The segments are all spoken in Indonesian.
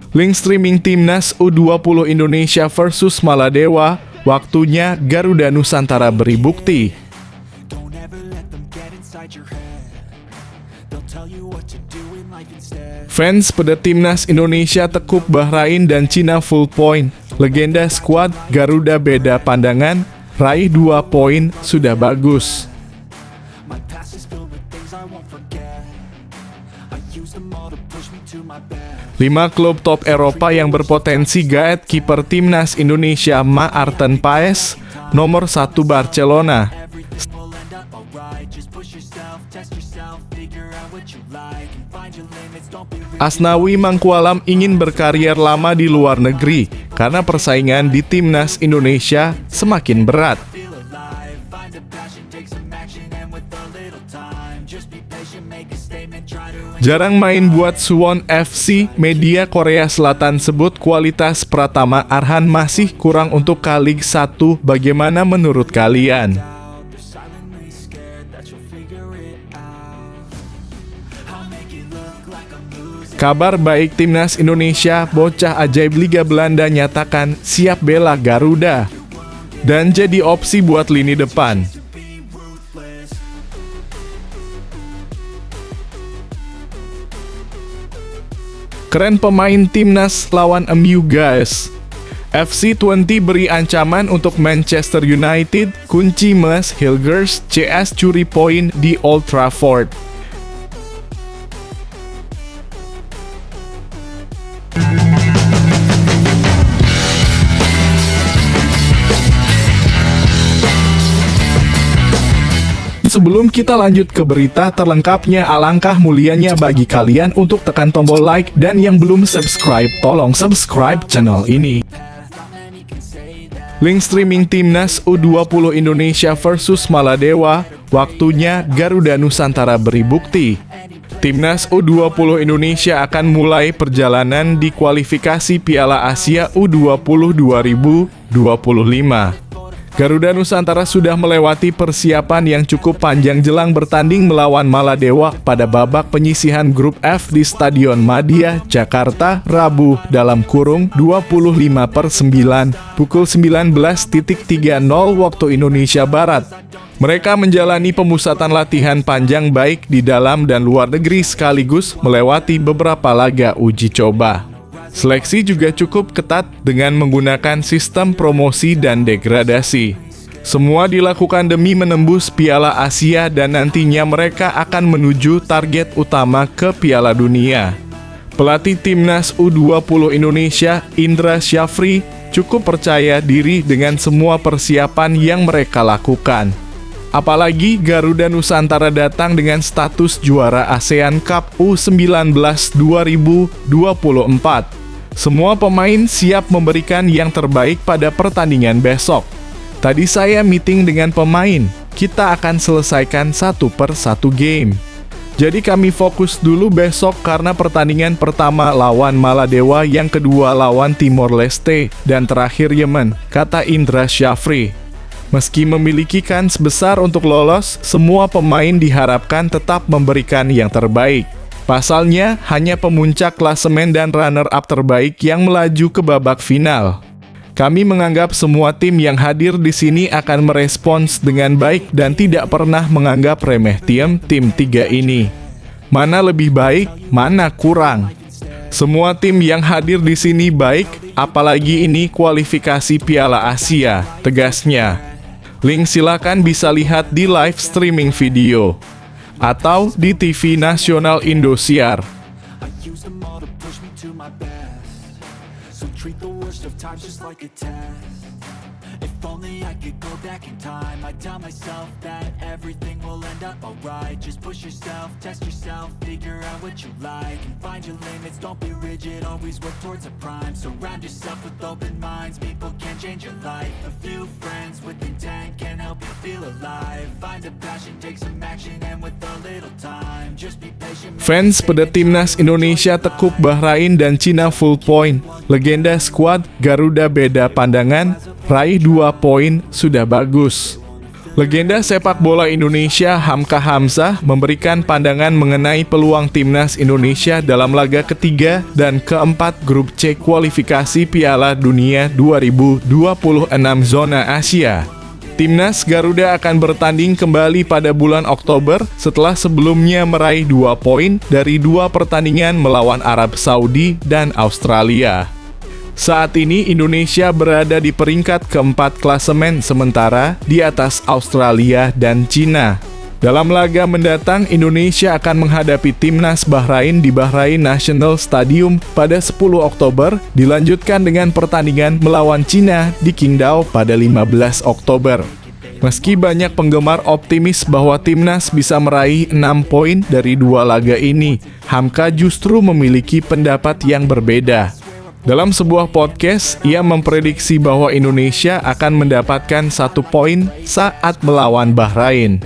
Link streaming Timnas U20 Indonesia versus Maladewa, waktunya Garuda Nusantara beri bukti. Fans pada Timnas Indonesia tekuk Bahrain dan Cina full point. Legenda skuad Garuda beda pandangan, raih 2 poin sudah bagus. 5 klub top Eropa yang berpotensi gaet kiper Timnas Indonesia Maarten Paes, nomor 1 Barcelona. Asnawi Mangkualam ingin berkarier lama di luar negeri karena persaingan di Timnas Indonesia semakin berat. Jarang main buat Suwon FC, media Korea Selatan sebut kualitas Pratama Arhan masih kurang untuk K-League 1. Bagaimana menurut kalian? Kabar baik Timnas Indonesia, bocah ajaib Liga Belanda nyatakan siap bela Garuda dan jadi opsi buat lini depan. Keren pemain Timnas lawan MU guys. FC20 beri ancaman untuk Manchester United, kunci Mas Hilgers CS curi poin di Old Trafford. Sebelum kita lanjut ke berita terlengkapnya, alangkah mulianya bagi kalian untuk tekan tombol like, dan yang belum subscribe, tolong subscribe channel ini. Link streaming Timnas U20 Indonesia versus Maladewa, waktunya Garuda Nusantara beri bukti. Timnas U20 Indonesia akan mulai perjalanan di kualifikasi Piala Asia U20 2025. Garuda Nusantara sudah melewati persiapan yang cukup panjang jelang bertanding melawan Maladewa pada babak penyisihan grup F di Stadion Madia, Jakarta, Rabu (25/9) pukul 19.30 waktu Indonesia Barat. Mereka menjalani pemusatan latihan panjang baik di dalam dan luar negeri sekaligus melewati beberapa laga uji coba. Seleksi juga cukup ketat dengan menggunakan sistem promosi dan degradasi. Semua dilakukan demi menembus Piala Asia dan nantinya mereka akan menuju target utama ke Piala Dunia. Pelatih Timnas U20 Indonesia, Indra Syafri, cukup percaya diri dengan semua persiapan yang mereka lakukan. Apalagi Garuda Nusantara datang dengan status juara ASEAN Cup U19 2024. Semua pemain siap memberikan yang terbaik pada pertandingan besok. Tadi saya meeting dengan pemain, kita akan selesaikan 1 per 1 game. Jadi kami fokus dulu besok karena pertandingan pertama lawan Maladewa, yang kedua lawan Timor Leste, dan terakhir Yemen, kata Indra Syafri. Meski memiliki kans besar untuk lolos, semua pemain diharapkan tetap memberikan yang terbaik. Pasalnya, hanya pemuncak klasemen dan runner-up terbaik yang melaju ke babak final. Kami menganggap semua tim yang hadir di sini akan merespons dengan baik dan tidak pernah menganggap remeh tim 3 ini. Mana lebih baik, mana kurang. Semua tim yang hadir di sini baik, apalagi ini kualifikasi Piala Asia, tegasnya. Link silakan bisa lihat di live streaming video atau di TV Nasional Indosiar. If only I could go back in time, I'd tell myself that everything will end up alright. Just push yourself, test yourself, figure out what you like, and find your limits, don't be rigid, always work towards a prime. Surround yourself with open minds, people can change your life. A few friends with intent can help you feel alive. Find a passion, take some action, and with a little time, just be patient. Fans pada Timnas Indonesia tekuk Bahrain dan Cina full point. Legenda skuad Garuda beda pandangan, raih 2 poin sudah bagus. Legenda sepak bola Indonesia Hamka Hamzah memberikan pandangan mengenai peluang timnas Indonesia dalam laga ketiga dan keempat grup C kualifikasi Piala Dunia 2026 zona Asia. Timnas Garuda akan bertanding kembali pada bulan Oktober setelah sebelumnya meraih 2 poin dari 2 pertandingan melawan Arab Saudi dan Australia. Saat ini Indonesia berada di peringkat keempat klasemen sementara di atas Australia dan Cina. Dalam laga mendatang, Indonesia akan menghadapi timnas Bahrain di Bahrain National Stadium pada 10 Oktober, dilanjutkan dengan pertandingan melawan Cina di Qingdao pada 15 Oktober. Meski banyak penggemar optimis bahwa timnas bisa meraih 6 poin dari 2 laga ini, Hamka justru memiliki pendapat yang berbeda. Dalam sebuah podcast, ia memprediksi bahwa Indonesia akan mendapatkan 1 poin saat melawan Bahrain.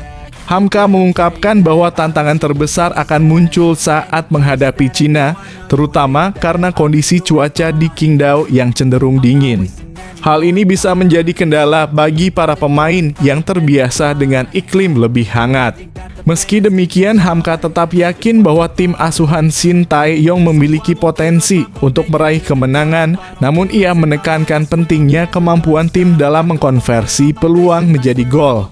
Hamka mengungkapkan bahwa tantangan terbesar akan muncul saat menghadapi Cina, terutama karena kondisi cuaca di Qingdao yang cenderung dingin. Hal ini bisa menjadi kendala bagi para pemain yang terbiasa dengan iklim lebih hangat. Meski demikian, Hamka tetap yakin bahwa tim asuhan Shin Tae-yong memiliki potensi untuk meraih kemenangan, namun ia menekankan pentingnya kemampuan tim dalam mengkonversi peluang menjadi gol.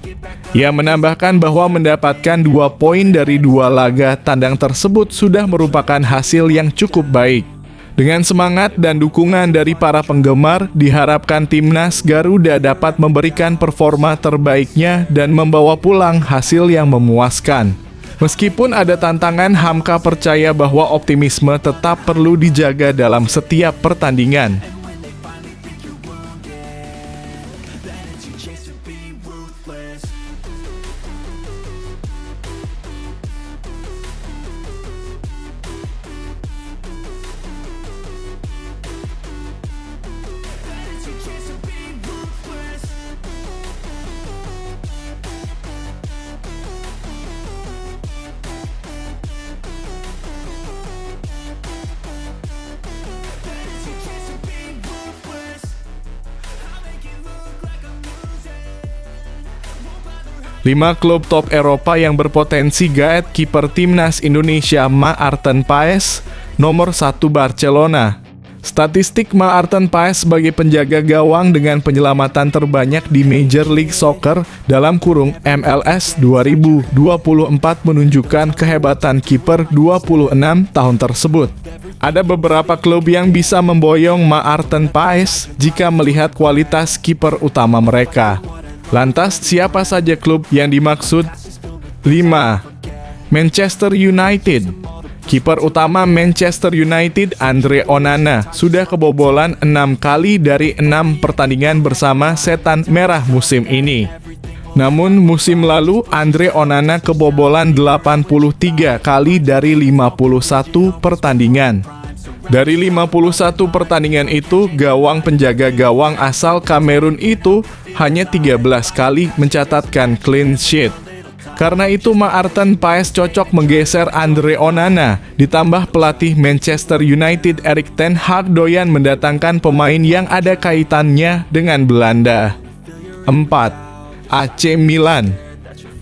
Ia menambahkan bahwa mendapatkan 2 poin dari 2 laga tandang tersebut sudah merupakan hasil yang cukup baik. Dengan semangat dan dukungan dari para penggemar, diharapkan timnas Garuda dapat memberikan performa terbaiknya dan membawa pulang hasil yang memuaskan. Meskipun ada tantangan, Hamka percaya bahwa optimisme tetap perlu dijaga dalam setiap pertandingan. Lima klub top Eropa yang berpotensi gaet kiper timnas Indonesia Maarten Paes. Nomor 1 Barcelona. Statistik Maarten Paes sebagai penjaga gawang dengan penyelamatan terbanyak di Major League Soccer dalam kurung MLS 2024 menunjukkan kehebatan kiper 26 tahun tersebut. Ada beberapa klub yang bisa memboyong Maarten Paes jika melihat kualitas kiper utama mereka. Lantas, siapa saja klub yang dimaksud? 5. Manchester United. Kiper utama Manchester United, Andre Onana, sudah kebobolan 6 kali dari 6 pertandingan bersama Setan Merah musim ini. Namun, musim lalu, Andre Onana kebobolan 83 kali dari 51 pertandingan. Dari 51 pertandingan itu, gawang penjaga gawang asal Kamerun itu hanya 13 kali mencatatkan clean sheet. Karena itu Maarten Paes cocok menggeser Andre Onana. Ditambah pelatih Manchester United Erik ten Hag doyan mendatangkan pemain yang ada kaitannya dengan Belanda. 4. AC Milan.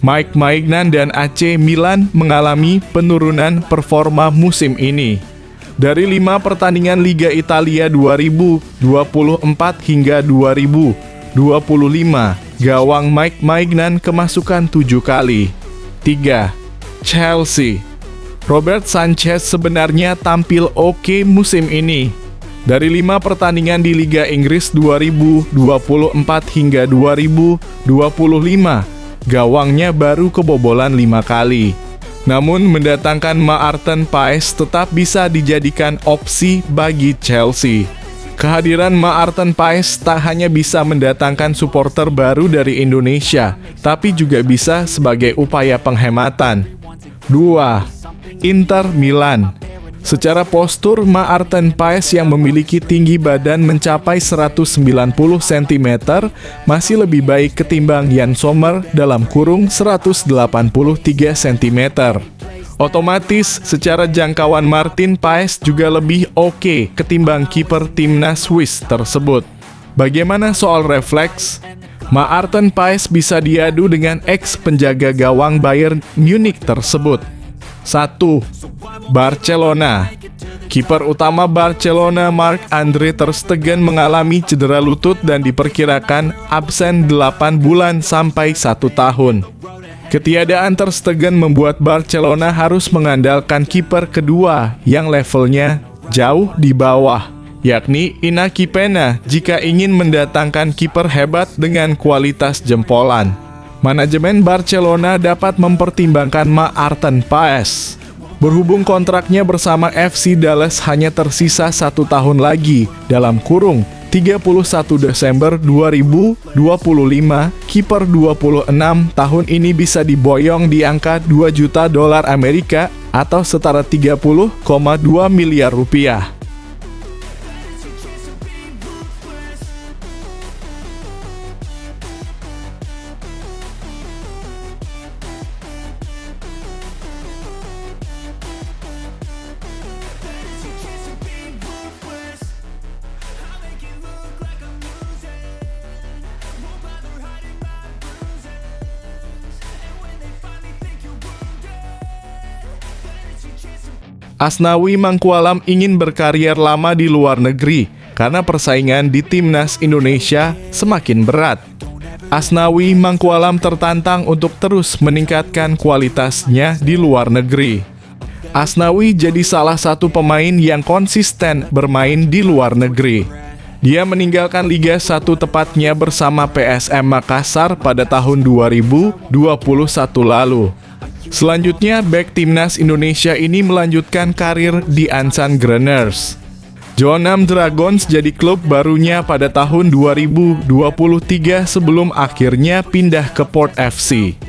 Mike Maignan dan AC Milan mengalami penurunan performa musim ini. Dari 5 pertandingan Liga Italia 2024 hingga 2025, gawang Mike Maignan kemasukan 7 kali. 3. Chelsea. Robert Sanchez sebenarnya tampil oke musim ini. Dari 5 pertandingan di Liga Inggris 2024 hingga 2025, gawangnya baru kebobolan 5 kali. Namun mendatangkan Maarten Paes tetap bisa dijadikan opsi bagi Chelsea. Kehadiran Maarten Paes tak hanya bisa mendatangkan supporter baru dari Indonesia, tapi juga bisa sebagai upaya penghematan. 2. Inter Milan. Secara postur, Maarten Paes yang memiliki tinggi badan mencapai 190 cm masih lebih baik ketimbang Jan Sommer dalam kurung 183 cm. Otomatis, secara jangkauan Martin Paes juga lebih oke ketimbang kiper timnas Swiss tersebut. Bagaimana soal refleks? Maarten Paes bisa diadu dengan ex penjaga gawang Bayern Munich tersebut. 1. Barcelona. Kiper utama Barcelona Marc-Andre ter Stegen mengalami cedera lutut dan diperkirakan absen 8 bulan sampai 1 tahun. Ketiadaan ter Stegen membuat Barcelona harus mengandalkan kiper kedua yang levelnya jauh di bawah, yakni Inaki Pena jika ingin mendatangkan kiper hebat dengan kualitas jempolan. Manajemen Barcelona dapat mempertimbangkan Maarten Paes. Berhubung kontraknya bersama FC Dallas hanya tersisa 1 tahun lagi, dalam kurung 31 Desember 2025, kiper 26 tahun ini bisa diboyong di angka $2 juta Amerika atau setara 30,2 miliar rupiah. Asnawi Mangkualam ingin berkarier lama di luar negeri karena persaingan di timnas Indonesia semakin berat. Asnawi Mangkualam tertantang untuk terus meningkatkan kualitasnya di luar negeri. Asnawi jadi salah satu pemain yang konsisten bermain di luar negeri. Dia meninggalkan Liga 1 tepatnya bersama PSM Makassar pada tahun 2021 lalu. Selanjutnya, bek timnas Indonesia ini melanjutkan karir di Ansan Gunners. Jeonnam Dragons jadi klub barunya pada tahun 2023 sebelum akhirnya pindah ke Port FC.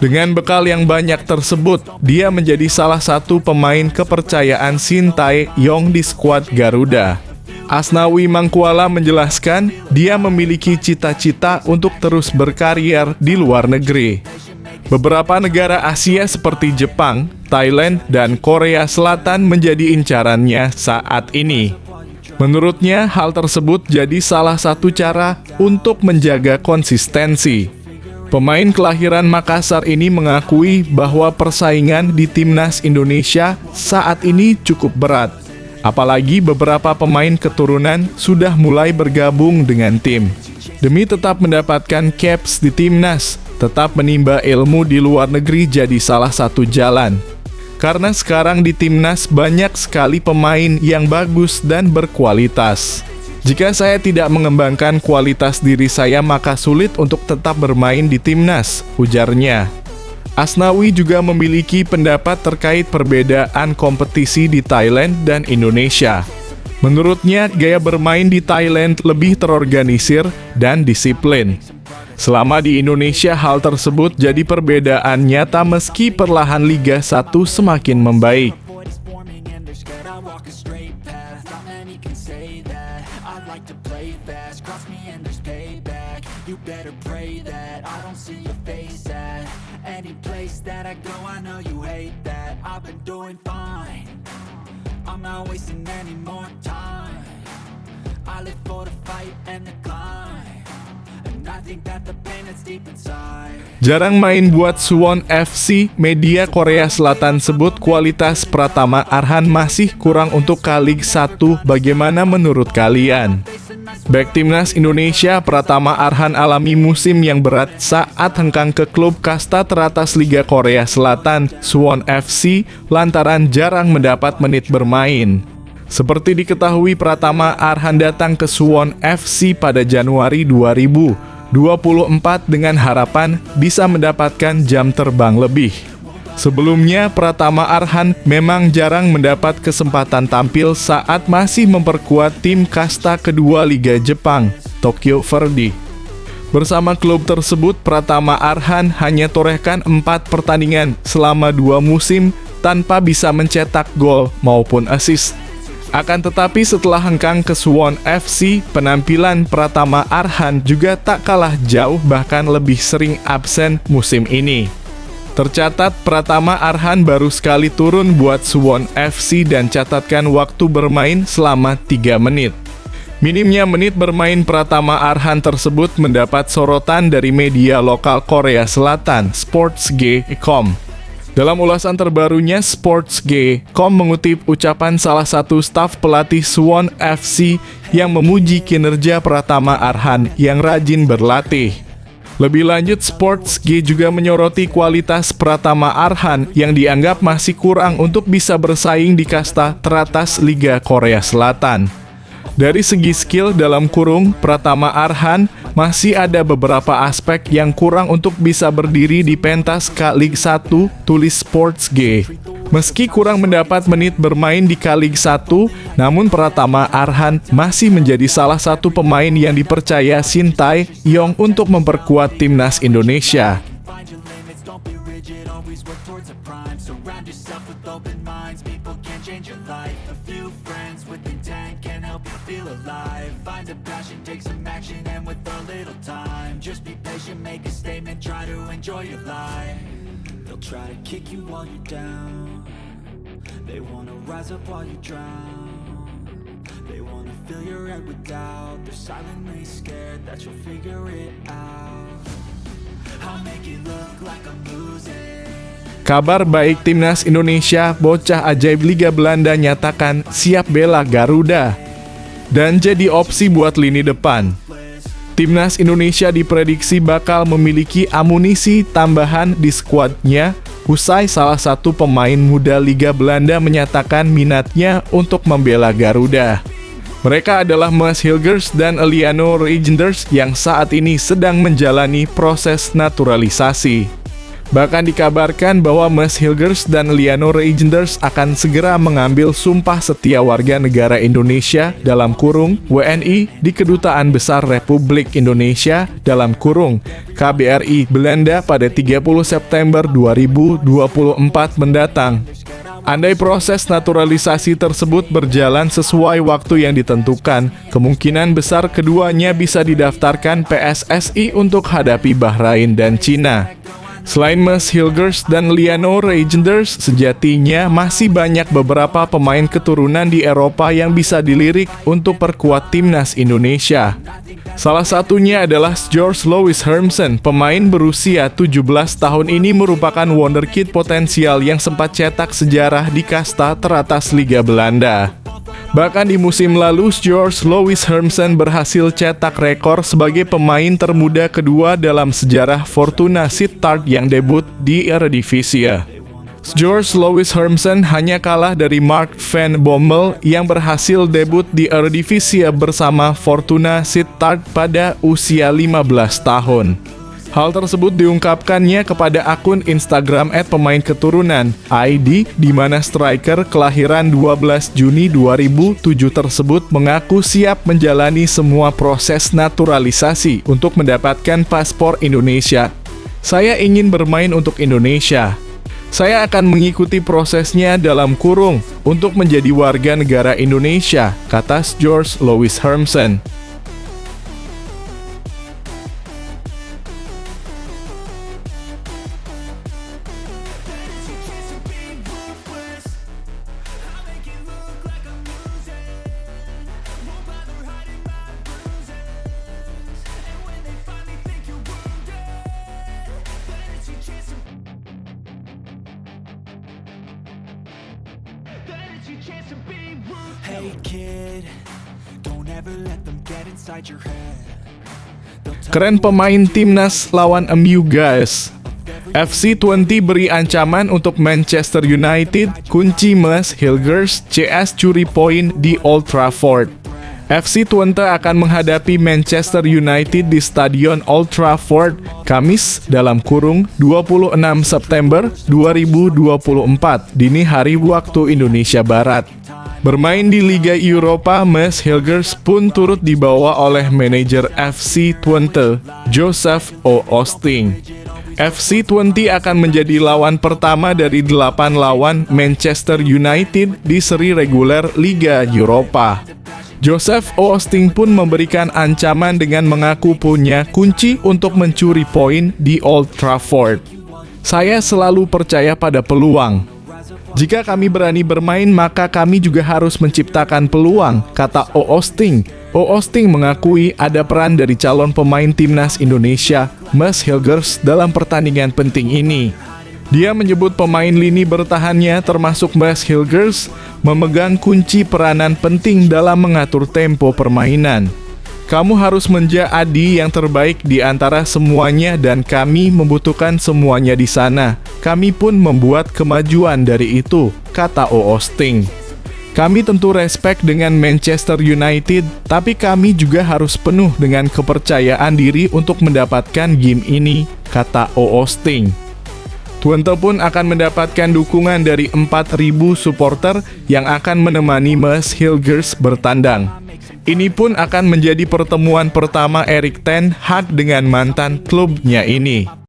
Dengan bekal yang banyak tersebut, dia menjadi salah satu pemain kepercayaan Shin Tae-yong di skuad Garuda. Asnawi Mangkualam menjelaskan dia memiliki cita-cita untuk terus berkarier di luar negeri. Beberapa negara Asia seperti Jepang, Thailand, dan Korea Selatan menjadi incarannya saat ini. Menurutnya, hal tersebut jadi salah satu cara untuk menjaga konsistensi. Pemain kelahiran Makassar ini mengakui bahwa persaingan di timnas Indonesia saat ini cukup berat. Apalagi beberapa pemain keturunan sudah mulai bergabung dengan tim. Demi tetap mendapatkan caps di timnas, tetap menimba ilmu di luar negeri jadi salah satu jalan. Karena sekarang di timnas banyak sekali pemain yang bagus dan berkualitas. Jika saya tidak mengembangkan kualitas diri saya, maka sulit untuk tetap bermain di timnas, ujarnya. Asnawi juga memiliki pendapat terkait perbedaan kompetisi di Thailand dan Indonesia. Menurutnya, gaya bermain di Thailand lebih terorganisir dan disiplin. Selama di Indonesia, hal tersebut jadi perbedaan nyata meski perlahan Liga 1 semakin membaik. Jarang main buat Suwon FC, media Korea Selatan sebut kualitas Pratama Arhan masih kurang untuk Lig 1. Bagaimana menurut kalian? Bek timnas Indonesia Pratama Arhan alami musim yang berat saat hengkang ke klub kasta teratas Liga Korea Selatan, Suwon FC, lantaran jarang mendapat menit bermain. Seperti diketahui, Pratama Arhan datang ke Suwon FC pada Januari 2024 dengan harapan bisa mendapatkan jam terbang lebih. Sebelumnya, Pratama Arhan memang jarang mendapat kesempatan tampil saat masih memperkuat tim kasta kedua Liga Jepang, Tokyo Verdy. Bersama klub tersebut, Pratama Arhan hanya torehkan 4 pertandingan selama 2 musim tanpa bisa mencetak gol maupun assist. Akan tetapi setelah hengkang ke Suwon FC, penampilan Pratama Arhan juga tak kalah jauh, bahkan lebih sering absen musim ini. Tercatat Pratama Arhan baru sekali turun buat Suwon FC dan catatkan waktu bermain selama 3 menit. Minimnya menit bermain Pratama Arhan tersebut mendapat sorotan dari media lokal Korea Selatan, Sportsge.com. Dalam ulasan terbarunya, Sportsge.com mengutip ucapan salah satu staf pelatih Suwon FC yang memuji kinerja Pratama Arhan yang rajin berlatih. Lebih lanjut, Sportsge juga menyoroti kualitas Pratama Arhan yang dianggap masih kurang untuk bisa bersaing di kasta teratas Liga Korea Selatan. Dari segi skill dalam kurung, Pratama Arhan masih ada beberapa aspek yang kurang untuk bisa berdiri di pentas K-League 1, tulis Sportsge. Meski kurang mendapat menit bermain di K-League 1, namun Pratama Arhan masih menjadi salah satu pemain yang dipercaya Shin Tae-yong untuk memperkuat timnas Indonesia. Feel alive, find a passion, take some action, and with a little time, just be patient, make a statement, try to enjoy your life. They'll try to kick you while you're down, they wanna rise up while you drown, they wanna fill your head with doubt, they're silently scared that you'll figure it out. I'll make it look like I'm losing. Kabar baik timnas Indonesia, bocah ajaib Liga Belanda nyatakan siap bela Garuda dan jadi opsi buat lini depan. Timnas Indonesia diprediksi bakal memiliki amunisi tambahan di skuadnya usai salah satu pemain muda Liga Belanda menyatakan minatnya untuk membela Garuda. Mereka adalah Mads Hilgers dan Eliano Reijnders yang saat ini sedang menjalani proses naturalisasi. Bahkan dikabarkan bahwa Mads Hilgers dan Eliano Reijnders akan segera mengambil sumpah setia warga negara Indonesia dalam kurung WNI di Kedutaan Besar Republik Indonesia dalam kurung KBRI Belanda pada 30 September 2024 mendatang. Andai proses naturalisasi tersebut berjalan sesuai waktu yang ditentukan, kemungkinan besar keduanya bisa didaftarkan PSSI untuk hadapi Bahrain dan Cina. Selain Mads Hilgers dan Eliano Reijnders, sejatinya masih banyak beberapa pemain keturunan di Eropa yang bisa dilirik untuk perkuat timnas Indonesia. Salah satunya adalah George Louis Hermsen, pemain berusia 17 tahun ini merupakan wonderkid potensial yang sempat cetak sejarah di kasta teratas Liga Belanda. Bahkan di musim lalu, George Louis Hermsen berhasil cetak rekor sebagai pemain termuda kedua dalam sejarah Fortuna Sittard yang debut di Eredivisie. George Louis Hermsen hanya kalah dari Mark van Bommel yang berhasil debut di Eredivisie bersama Fortuna Sittard pada usia 15 tahun. Hal tersebut diungkapkannya kepada akun Instagram @pemainketurunan ID, di mana striker kelahiran 12 Juni 2007 tersebut mengaku siap menjalani semua proses naturalisasi untuk mendapatkan paspor Indonesia. Saya ingin bermain untuk Indonesia. Saya akan mengikuti prosesnya dalam kurung untuk menjadi warga negara Indonesia, kata George Louis Hermsen. Hey kid, don't ever let them get inside your head. Keren pemain timnas lawan MU guys. FC20 beri ancaman untuk Manchester United, kunci Mads Hilgers CS curi poin di Old Trafford. FC Twente akan menghadapi Manchester United di Stadion Old Trafford Kamis dalam kurung 26 September 2024 dini hari waktu Indonesia Barat. Bermain di Liga Eropa, Mads Hilgers pun turut dibawa oleh manajer FC Twente, Joseph O. Osting. FC Twente akan menjadi lawan pertama dari 8 lawan Manchester United di seri reguler Liga Eropa. Joseph O. Osting pun memberikan ancaman dengan mengaku punya kunci untuk mencuri poin di Old Trafford. Saya selalu percaya pada peluang. Jika kami berani bermain, maka kami juga harus menciptakan peluang, kata O. Osting. Oosting mengakui ada peran dari calon pemain timnas Indonesia, Mads Hilgers, dalam pertandingan penting ini. Dia menyebut pemain lini bertahannya termasuk Mads Hilgers memegang kunci peranan penting dalam mengatur tempo permainan. Kamu harus menjadi yang terbaik di antara semuanya dan kami membutuhkan semuanya di sana. Kami pun membuat kemajuan dari itu, kata Oosting. Kami tentu respect dengan Manchester United, tapi kami juga harus penuh dengan kepercayaan diri untuk mendapatkan game ini, kata Oosting. Twente pun akan mendapatkan dukungan dari 4.000 supporter yang akan menemani Mads Hilgers bertandang. Ini pun akan menjadi pertemuan pertama Erik ten Hag dengan mantan klubnya ini.